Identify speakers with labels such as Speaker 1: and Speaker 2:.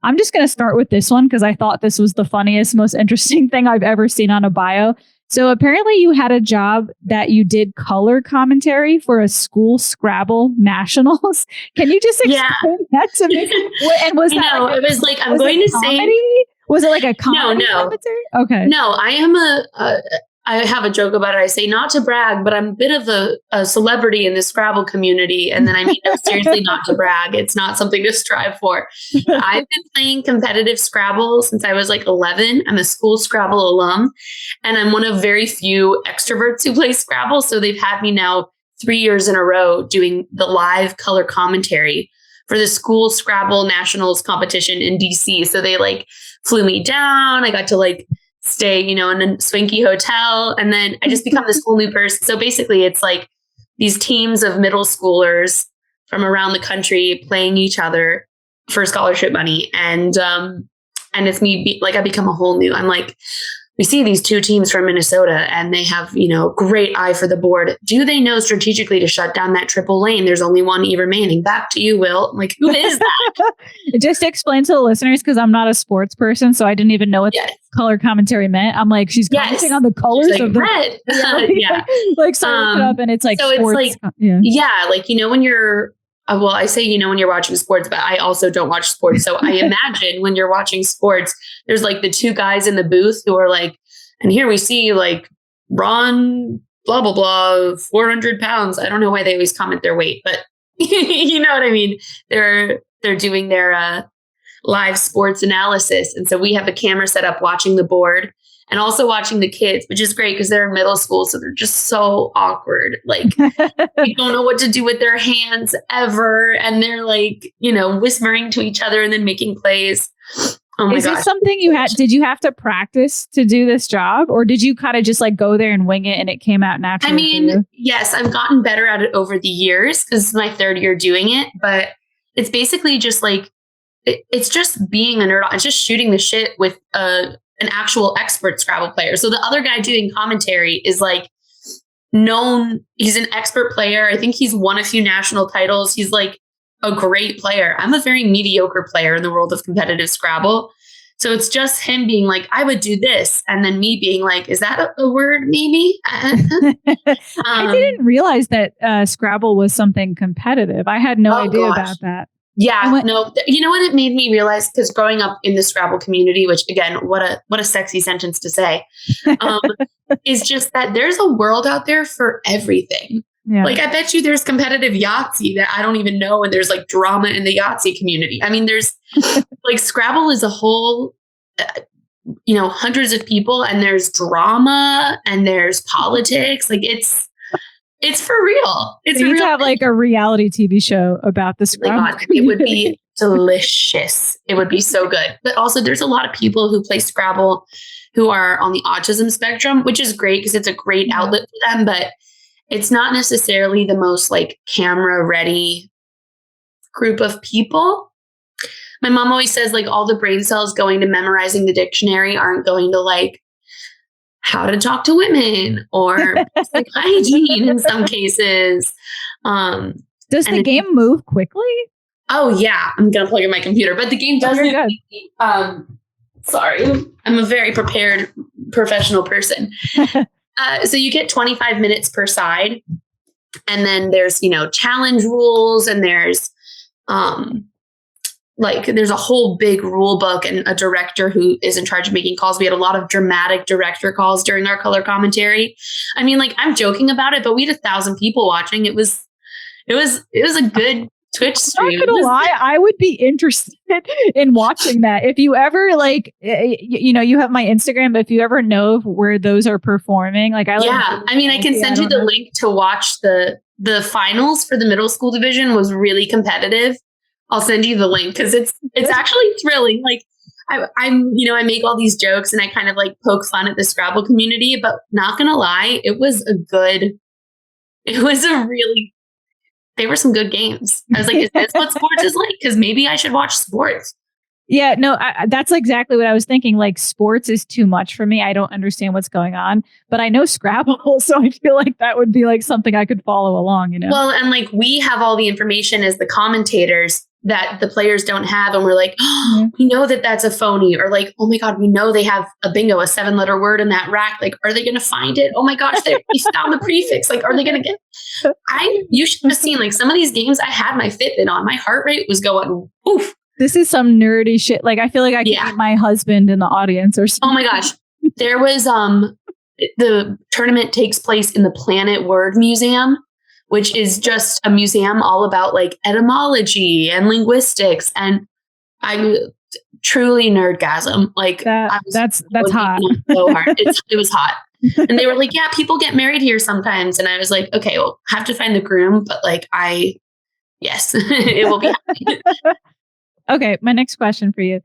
Speaker 1: I'm just going to start with this one because I thought this was the funniest, most interesting thing I've ever seen on a bio. So apparently you had a job that you did color commentary for a school Scrabble nationals. Can you just explain that to me? And was that
Speaker 2: it was like, I'm going to
Speaker 1: comedy?
Speaker 2: say,
Speaker 1: was it like a comedy commentary? Okay.
Speaker 2: No, I have a joke about it. I say not to brag, but I'm a bit of a celebrity in the Scrabble community. And then I mean, no, seriously, not to brag. It's not something to strive for. But I've been playing competitive Scrabble since I was like 11. I'm a school Scrabble alum, and I'm one of very few extroverts who play Scrabble. So they've had me now 3 years in a row doing the live color commentary for the school Scrabble nationals competition in DC. So they like flew me down. I got to like stay, in a swanky hotel. And then I just become this whole new person. So basically it's like these teams of middle schoolers from around the country playing each other for scholarship money. And it's me, I become a whole new, I'm like, we see these two teams from Minnesota and they have, great eye for the board. Do they know strategically to shut down that triple lane? There's only one E remaining. Back to you, Will. I'm like, who is that?
Speaker 1: Just to explain to the listeners, because I'm not a sports person, so I didn't even know what color commentary meant. I'm like, she's commenting on the colors of the
Speaker 2: red. Yeah.
Speaker 1: Like, so I look it up and it's like,
Speaker 2: so
Speaker 1: sports.
Speaker 2: It's like, when you're, well, I say, when you're watching sports, but I also don't watch sports. So I imagine when you're watching sports, there's like the two guys in the booth who are like, and here we see like Ron, blah, blah, blah, 400 pounds. I don't know why they always comment their weight, but you know what I mean? They're doing their live sports analysis. And so we have a camera set up watching the board and also watching the kids, which is great because they're in middle school. So they're just so awkward. Like they don't know what to do with their hands ever. And they're like, whispering to each other and then making plays. Oh my gosh. Is
Speaker 1: this something did you have to practice to do this job? Or did you kind of just like go there and wing it and it came out naturally?
Speaker 2: I mean, yes, I've gotten better at it over the years because it's my third year doing it. But it's basically just like, it's just being a nerd. It's just shooting the shit with an actual expert Scrabble player. So the other guy doing commentary is like known. He's an expert player. I think he's won a few national titles. He's like a great player. I'm a very mediocre player in the world of competitive Scrabble. So it's just him being like, I would do this. And then me being like, is that a word maybe?
Speaker 1: I didn't realize that Scrabble was something competitive. I had no idea about that.
Speaker 2: Yeah, no, you know what it made me realize? Because growing up in the Scrabble community, which again, what a sexy sentence to say, is just that there's a world out there for everything. Yeah. Like, I bet you there's competitive Yahtzee that I don't even know. And there's like drama in the Yahtzee community. I mean, there's like Scrabble is a whole, hundreds of people and there's drama and there's politics. Like it's for real. It's
Speaker 1: to have like a reality TV show about the Scrabble.
Speaker 2: God, it would be delicious. It would be so good. But also there's a lot of people who play Scrabble who are on the autism spectrum, which is great because it's a great outlet for them. But it's not necessarily the most like camera ready group of people. My mom always says like all the brain cells going to memorizing the dictionary aren't going to like how to talk to women or basic hygiene in some cases.
Speaker 1: Does the game move quickly?
Speaker 2: Oh yeah. I'm going to plug in my computer, but the game does move quickly. Sorry. I'm a very prepared professional person. So you get 25 minutes per side. And then there's, challenge rules and there's there's a whole big rule book and a director who is in charge of making calls. We had a lot of dramatic director calls during our color commentary. I mean, like I'm joking about it, but we had 1,000 people watching. It was a good Twitch stream.
Speaker 1: I'm not gonna lie, I would be interested in watching that. If you ever you have my Instagram, but if you ever know where those are performing, I can
Speaker 2: send you the link to watch the finals for the middle school division was really competitive. I'll send you the link because it's actually thrilling. Like I make all these jokes and I kind of like poke fun at the Scrabble community, but not gonna lie, they were some good games. I was like, is this what sports is like? Because maybe I should watch sports.
Speaker 1: Yeah, no, that's exactly what I was thinking. Like sports is too much for me. I don't understand what's going on, but I know Scrabble. So I feel like that would be like something I could follow along,
Speaker 2: Well, and like we have all the information as the commentators. that the players don't have. And we're like, oh, we know that that's a phony, or like, oh my God, we know they have a 7-letter word in that rack. Like, are they going to find it? Oh my gosh, they found the prefix. Like, are they going to get, you should have seen like some of these games. I had my Fitbit on, my heart rate was going, oof.
Speaker 1: This is some nerdy shit. Like, I feel like I could meet my husband in the audience or something.
Speaker 2: Oh my gosh. There was, the tournament takes place in the Planet Word Museum, which is just a museum all about like etymology and linguistics. And I'm truly nerdgasm. Like
Speaker 1: that's hot.
Speaker 2: So hard. It was hot. And they were like, yeah, people get married here sometimes. And I was like, okay, well, I have to find the groom, but like, yes, it will be happening.
Speaker 1: Okay. My next question for you.